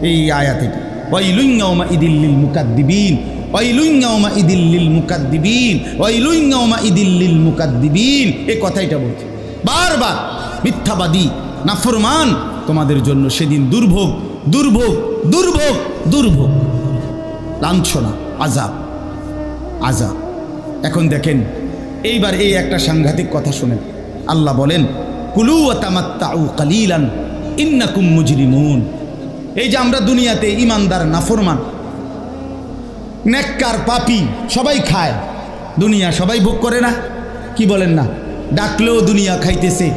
এই আয়াতে। ওয়াইলুন ইয়াউমাইযিল লিল মুকাদ্দিবিন, ওয়াইলুন ইয়াউমাইযিল লিল মুকাদ্দিবিন, ওয়াইলুন ইয়াউমাইযিল লিল মুকাদ্দিবিন। এই কথাইটা বলছে বারবার। মিথ্যাবাদী, নাফরমান, তোমাদের জন্য সেদিন দুর্ভোগ, দুর্ভোগ, দুর্ভোগ, দুর্ভোগ, লাঞ্ছনা, আযাব, আযাব। এখন দেখেন এইবার এই একটা সাংঘাতিক কথা শুনেন। আল্লাহ বলেন কুলু ওয়া তামাত্তাউ কালিলান ইন্নাকুম মুজরিমুন। এই যে আমরা দুনিয়াতে ইমানদার, নাফরমান, নেককার, পাপী সবাই খায়, দুনিয়া সবাই ভোগ করে না? কি বলেন না? ডাকলেও দুনিয়া খাইতেছে,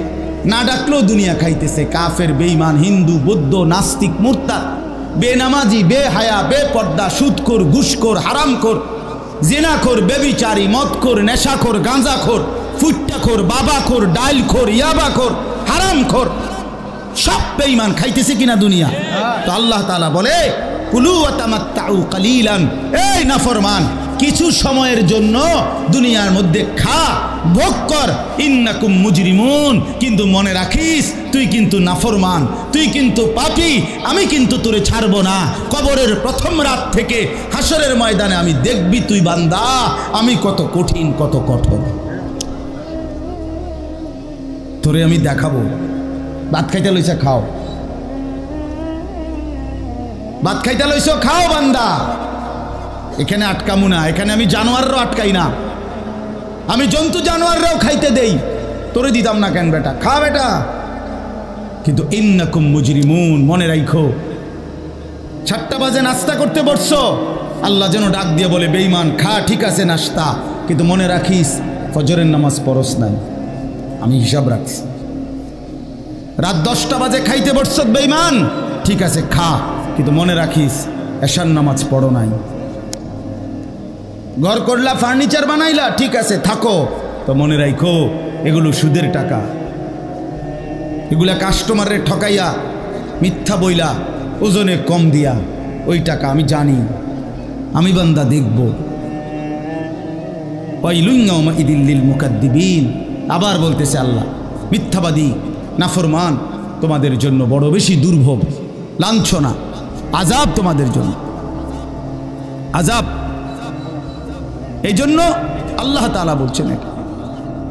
না ডাকলেও দুনিয়া খাইতেছে। কাফের, বেঈমান, হিন্দু, বৌদ্ধ, নাস্তিক, মুরতাদ, বেনামাজি, বেহায়া, বেপর্দা, সুদখোর, ঘুষখোর, হারামখোর, জিনাখোর, বেবিচারী, মদখোর, নেশাখোর, গাঁজাখোর, ফুট্টাখোর, বাবাখোর, ডাইলখোর, ইয়াবাখোর, হারামখোর, সব বেঈমান খাইতেছে কিনা দুনিয়া? তো আল্লাহ তাআলা বলে কুলু ওয়া তামাত্তাউ কালিলান, এই নাফরমান, কিছু সময়ের জন্য দুনিয়ার মধ্যে খা, ভোগ কর, ইন্নাকুম মুজরিমুন। কিন্তু মনে রাখিস তুই কিন্তু নাফরমান, তুই কিন্তু পাপী, আমি কিন্তু তোরে ছাড়বো না। কবরের প্রথম রাত থেকে হাসরের ময়দানে আমি দেখবি তুই বান্দা আমি কত কঠিন, কত কঠোর, তোরে আমি দেখাবো। ভাত খাইতে লইছে, খাও। ভাত খাইতে লইছ, খাও বান্দা। এখানে আটকামু না, এখানে আমি জানোয়াররাও আটকাই না, আমি জন্তু জানোয়াররাও খাইতে দেই, তোরে দিতাম না কেন বেটা? খা বেটা। কিন্তু ইন্নাকুম মুজরিমুন, মনে রাখো 7টা বাজে নাস্তা করতে বসছো, আল্লাহ যেন ডাক দিয়ে বলে বেঈমান খা, ঠিক আছে নাস্তা, কিন্তু মনে রাখিস ফজরের নামাজ পড়স নাই, আমি হিসাব রাখছি। রাত 10টা বাজে খাইতে বসছ বেঈমান, ঠিক আছে খা, কিন্তু মনে রাখিস এশার নামাজ পড়ো নাই। ঘর করলা, ফার্নিচার বানাইলা, ঠিক আছে থাকো, তো মনে রাখো এগুলো সুদের টাকা, এগুলা কাস্টমারের ঠকাইয়া, মিথ্যা বইলা, ওজনে কম দিয়া, ওই টাকা আমি জানি, আমি বান্দা দেখব। ওয়াইলুন ইয়াউমাইযিল লিল মুকাদ্দিবিন। আবার বলতেছে আল্লাহ, মিথ্যাবাদী, নাফরমান, তোমাদের জন্য বড় বেশি দুর্ভোগ, লাঞ্ছনা, আযাব তোমাদের জন্য, আযাব। এই জন্য আল্লাহ তাআলা বলছেন।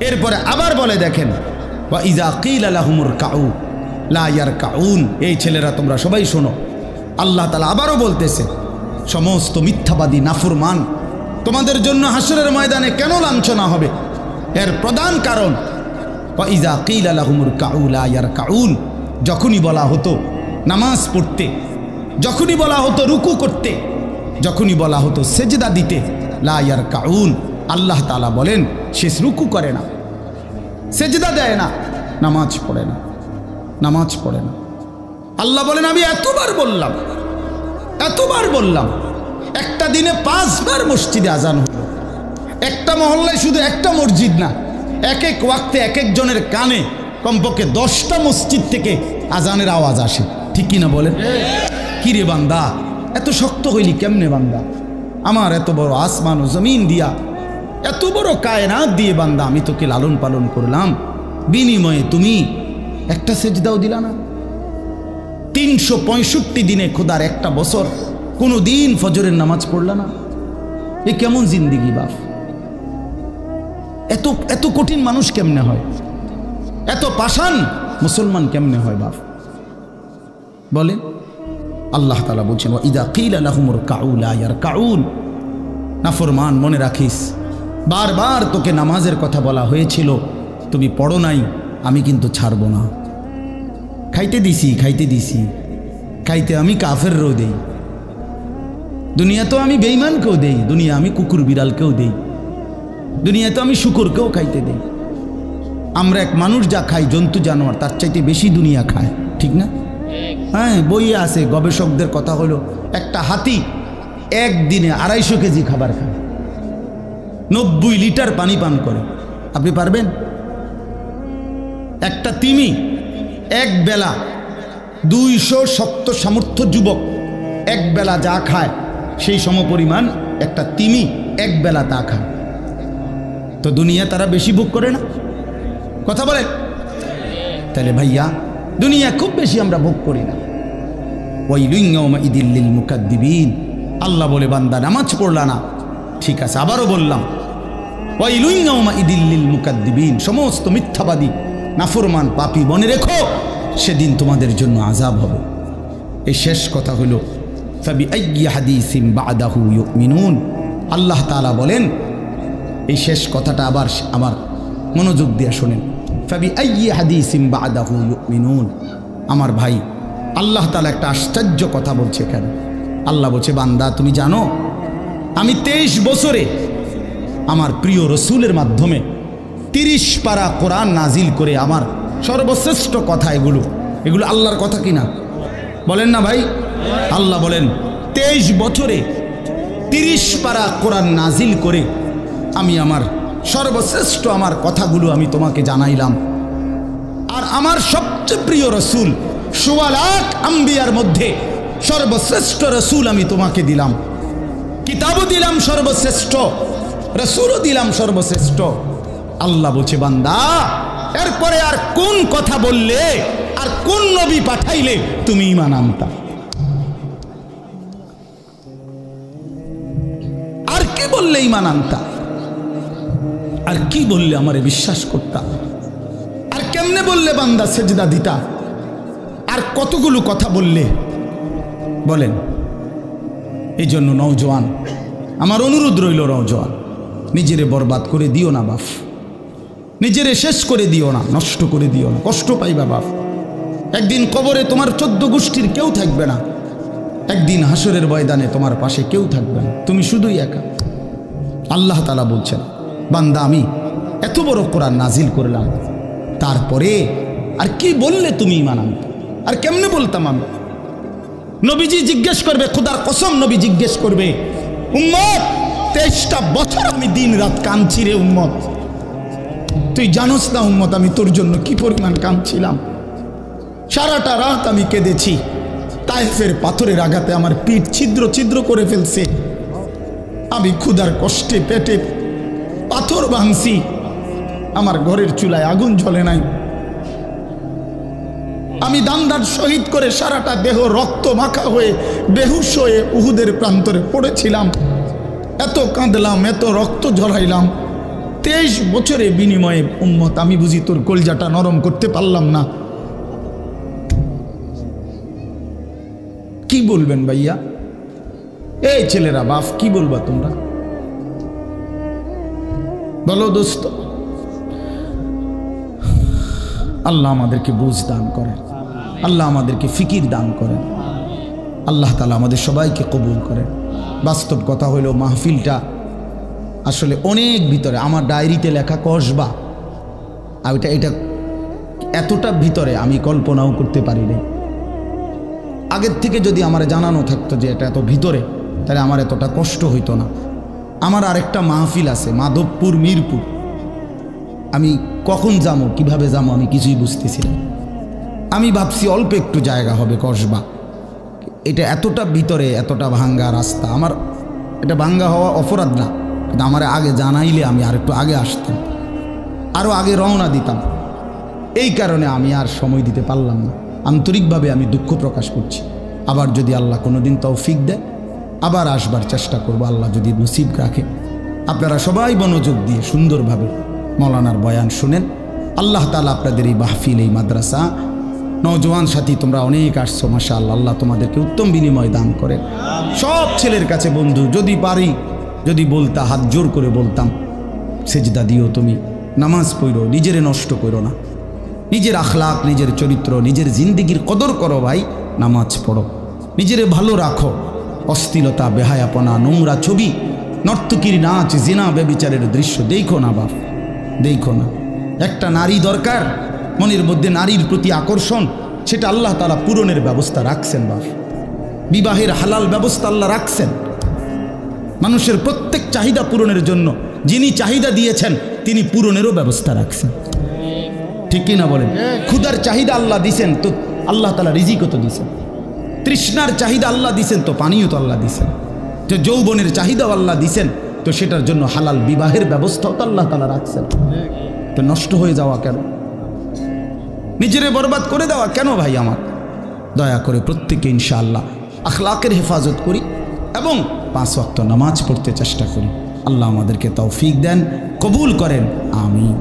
এরপরে আবার বলে দেখেন, ওয়া ইযা কিলা লাহুমুর কাউ লা ইয়ারকাউন। এই ছেলেরা তোমরা সবাই শোনো, আল্লাহ তাআলা আবারও বলতেছে সমস্ত মিথ্যাবাদী, নাফরমান, তোমাদের জন্য হাসরের ময়দানে কেন লাঞ্ছনা হবে? এর প্রধান কারণ ওয়া ইযা কিলা লাহুমুর কাউ লা ইয়ারকাউন, যখনই বলা হতো নামাজ পড়তে, যখনই বলা হতো রুকু করতে, যখনই বলা হতো সেজদা দিতে, লা ইয়ারকাউন, আল্লাহ তাআলা বলেন সে রুকু করে না, সেজদা দেয় না, নামাজ পড়ে না, নামাজ পড়ে না। আল্লাহ বলেন আমি এতবার বললাম, এতবার বললাম, একটা দিনে 5 বার মসজিদে আজান হলো, একটা মহল্লায় শুধু একটা মসজিদ না, এক এক ওয়াক্তে এক একজনের কানে কমপক্ষে 10টা মসজিদ থেকে আজানের আওয়াজ আসে, ঠিক কিনা বলেন? কি রে বান্দা এত শক্ত হইলি কেমনে বান্দা? আমার এত বড় আসমান ও জমিন দিয়া, এত বড় কায়নাত দিয়ে বান্দা আমি তোকে লালন পালন করলাম, বিনিময়ে তুমি একটা সেজদাও দিলা না। 365 দিনে খোদার একটা বছর কোনো দিন ফজরের নামাজ পড়লা না। এ কেমন জিন্দিগি বাপ? এত এত কঠিন মানুষ কেমনে হয়? এত পাষাণ মুসলমান কেমনে হয় বাপ? বলেন। আল্লাহ তাআলা বলছেন, ওয়া ইযা কিলা লাহুমুর কাউ লা ইয়ারকাউন। নাফরমান, মনে রাখিস, বারবার তোকে নামাজের কথা বলা হয়েছিল, তুমি পড়ো নাই, আমি কিন্তু ছাড়ব না। খাইতে দিছি খাইতে আমি কাফেরও দেই, দুনিয়া তো আমি বেঈমানকেও দেই, দুনিয়া আমি কুকুর বিড়ালকেও দেই, দুনিয়া তো আমি শুকরকেও খাইতে দেই। আমরা এক মানুষ যা খাই, জন্তু জানোয়ার তার চাইতে বেশি দুনিয়া খায়, ঠিক না? হ্যাঁ, বইয়ে আছে, গবেষকদের কথা হলো একটা হাতি একদিনে 250 কেজি খাবার খায়, 90 লিটার পানি পান করে। আপনি পারবেন? একটা তিমি এক বেলা 200 শক্ত সামর্থ্য যুবক এক বেলা যা খায় সেই সমপরিমাণ একটা তিমি এক বেলা তা খায়। তো দুনিয়া তারা বেশি ভোগ করে না? কথা বলে। তাহলে ভাইয়া, দুনিয়া খুব বেশি আমরা ভোগ করি না। ওয়াইলুন ইয়াউমাইযিল লিল মুকাদ্দিবিন। আল্লাহ বলে, বান্দা নামাজ পড়লা না, ঠিক আছে, আবারও বললাম, ওয়াইলুন ইয়াউমাইযিল লিল মুকাদ্দিবিন, সমস্ত মিথ্যাবাদী নাফরমান পাপী, মনে রেখো সেদিন তোমাদের জন্য আযাব হবে। এই শেষ কথা হলো, ফাবিআইয়ি হাদিসিন বা'দাহু ইউমিনুন। আল্লাহ তাআলা বলেন, এই শেষ কথাটা আবার আমার মনোযোগ দিয়ে শোনেন, ফাবিআইয়ি হাদিসিন বা'দাহু ইউমিনুন। আমার ভাই, আল্লাহ তাআলা একটা আশ্চর্য কথা বলছে এখানে। আল্লাহ বলছে, বান্দা তুমি জানো আমি 23 বছরে আমার প্রিয় রসুলের মাধ্যমে 30 পারা কোরআন নাজিল করে, আমার সর্বশ্রেষ্ঠ কথা এগুলো আল্লাহর কথা কিনা? বলেন না ভাই? আল্লাহ বলেন, 23 বছরে 30 পারা কোরআন নাজিল করে আমি আমার সর্বশ্রেষ্ঠ আমার কথাগুলো আমি তোমাকে জানাইলাম। আর আমার সবচেয়ে প্রিয় রসুল, 1.25 লাখ আম্বিয়ার মধ্যে সর্বশ্রেষ্ঠ রসুল আমি তোমাকে দিলাম, কিতাবও দিলাম সর্বশ্রেষ্ঠ, রসুলও দিলাম সর্বশ্রেষ্ঠ। আল্লাহ বলছে, বান্দা এরপরে আর কোন কথা বললে, আর কোন নবী পাঠাইলে তুমি ঈমান আনতা? আর কি বললে ঈমান আনতা? আর কি বললে আমারে বিশ্বাস করতা? আর কেমনে বললে বান্দা সেজদা দিতা? আর কতগুলো কথা বললে? বলেন। এই জন্য নওজোয়ান, আমার অনুরোধ রইল, নওজোয়ান, নিজেরে বরবাদ করে দিও না বাপ, নিজেরে শেষ করে দিও না, নষ্ট করে দিও না, কষ্ট পাইবা বাপ। একদিন কবরে তোমার 14 গোষ্ঠীর কেউ থাকবে না, একদিন হাসরের ময়দানে তোমার পাশে কেউ থাকবে না, তুমি শুধুই একা। আল্লাহ তাআলা বলছেন, বান্দা আমি এত বড় কোরআন নাজিল করলাম, তারপরে আর কি বললে তুমি ঈমান আনতে? আর কেমনে বলতাম আমি? নবীজি জিজ্ঞেস করবে, খোদার কসম নবী জিজ্ঞেস করবে, উম্মত 23টা বছর আমি দিন রাত কাঁদছি রে উম্মত, তুই জানোস না উম্মত আমি তোর জন্য কি পরিমাণ কাঁদছিলাম। সারাটা রাত আমি কেঁদেছি, তায়েফের পাথরের আঘাতে আমার পিঠ ছিদ্র ছিদ্র করে ফেলছে, আমি ক্ষুধার কষ্টে পেটে পাথর ভাঙছি, আমার ঘরের চুলায় আগুন জ্বলে নাই, আমি দান্দার শহীদ করে সারাটা দেহ রক্ত মাখা হয়ে বেহুশ হয়ে উহুদের প্রান্তরে পড়েছিলাম, এত কাঁদলাম, এত রক্ত ঝরাইলাম, 23 বছরের বিনিময়ে উম্মত আমি বুঝি তোর কলজাটা নরম করতে পারলাম না। কি বলবেন ভাইয়া? এই ছেলেরা বাপ, কি বলবা তোমরা? বলো দোস্ত। আল্লাহ আমাদেরকে বুঝ দান করেন, আল্লাহ আমাদেরকে ফিকির দান করেন, আল্লাহ তাআলা আমাদের সবাইকে কবুল করেন। বাস্তব কথা হলো, মাহফিলটা আসলে অনেক ভিতরে, আমার ডায়েরিতে লেখা কসবা, আর এটা এতটা ভিতরে আমি কল্পনাও করতে পারি নাই। আগের থেকে যদি আমার জানানো থাকতো যে এটা এত ভিতরে, তাহলে আমার এতটা কষ্ট হইতো না। আমার আরেকটা মাহফিল আছে মাধবপুর, মিরপুর, আমি কখন যাবো, কিভাবে যাবো আমি কিছুই বুঝতেছি না। আমি ভাবছি অল্প একটু জায়গা হবে কসবা, এটা এতটা ভিতরে, এতটা ভাঙ্গা রাস্তা। আমার এটা ভাঙ্গা হওয়া অপরাধ না, কিন্তু আমার আগে জানাইলে আমি আর একটু আগে আসতাম, আরও আগে রওনা দিতাম। এই কারণে আমি আর সময় দিতে পারলাম না। আন্তরিকভাবে আমি দুঃখ প্রকাশ করছি। আবার যদি আল্লাহ কোনোদিন তৌফিক দেয় আবার আসবার চেষ্টা করব, আল্লাহ যদি নসিব রাখে। আপনারা সবাই মনোযোগ দিয়ে সুন্দরভাবে মৌলানার বয়ান শুনেন। আল্লাহ তাআলা আপনাদের এই মাহফিল, এই মাদ্রাসা, নওজোয়ান সাথী তোমরা অনেক আসছো, মাশাআল্লাহ, আল্লাহ তোমাদেরকে উত্তম বিনিময় দান করেন। সব ছেলের কাছে বন্ধু, যদি পারি, যদি বলতা, হাত জোর করে বলতাম, সেজদা দিও, তুমি নামাজ পড়ো, নিজেরে নষ্ট করো না, নিজের আখলাক, নিজের চরিত্র, নিজের জিন্দিগির কদর করো ভাই, নামাজ পড়ো, নিজেরে ভালো রাখো। অশ্লীলতা, বেহায়াপনা, নোংরা ছবি, নর্তকীর নাচ, জিনা, ব্যভিচারের দৃশ্য দেখো না বাপ, দেখো না। একটা নারী দরকার, মনের মধ্যে নারীর প্রতি আকর্ষণ, সেটা আল্লাহ তাআলা পূরণের ব্যবস্থা রাখছেন বাপ। বিবাহের হালাল ব্যবস্থা আল্লাহ রাখছেন। মানুষের প্রত্যেক চাহিদা পূরণের জন্য যিনি চাহিদা দিয়েছেন তিনি পূরণেরও ব্যবস্থা রাখছেন। ঠিক কি না বলেন? ক্ষুধার চাহিদা আল্লাহ দিছেন, তো আল্লাহ তাআলা রিজিকও তো দিছেন। তৃষ্ণার চাহিদা আল্লাহ দিছেন, তো পানিও তো আল্লাহ দিছেন। যে যৌবনের চাহিদাও আল্লাহ দিছেন, তো সেটার জন্য হালাল বিবাহের ব্যবস্থাও তো আল্লাহ তাআলা রাখছেন। তো নষ্ট হয়ে যাওয়া কেন? নিজেরে বরবাদ করে দেওয়া কেন ভাই আমার? দয়া করে প্রত্যেকে ইনশাআল্লাহ আখলাকের হেফাজত করি এবং 5 ওয়াক্ত নামাজ পড়তে চেষ্টা করি। আল্লাহ আমাদেরকে তৌফিক দেন, কবুল করেন, আমিন।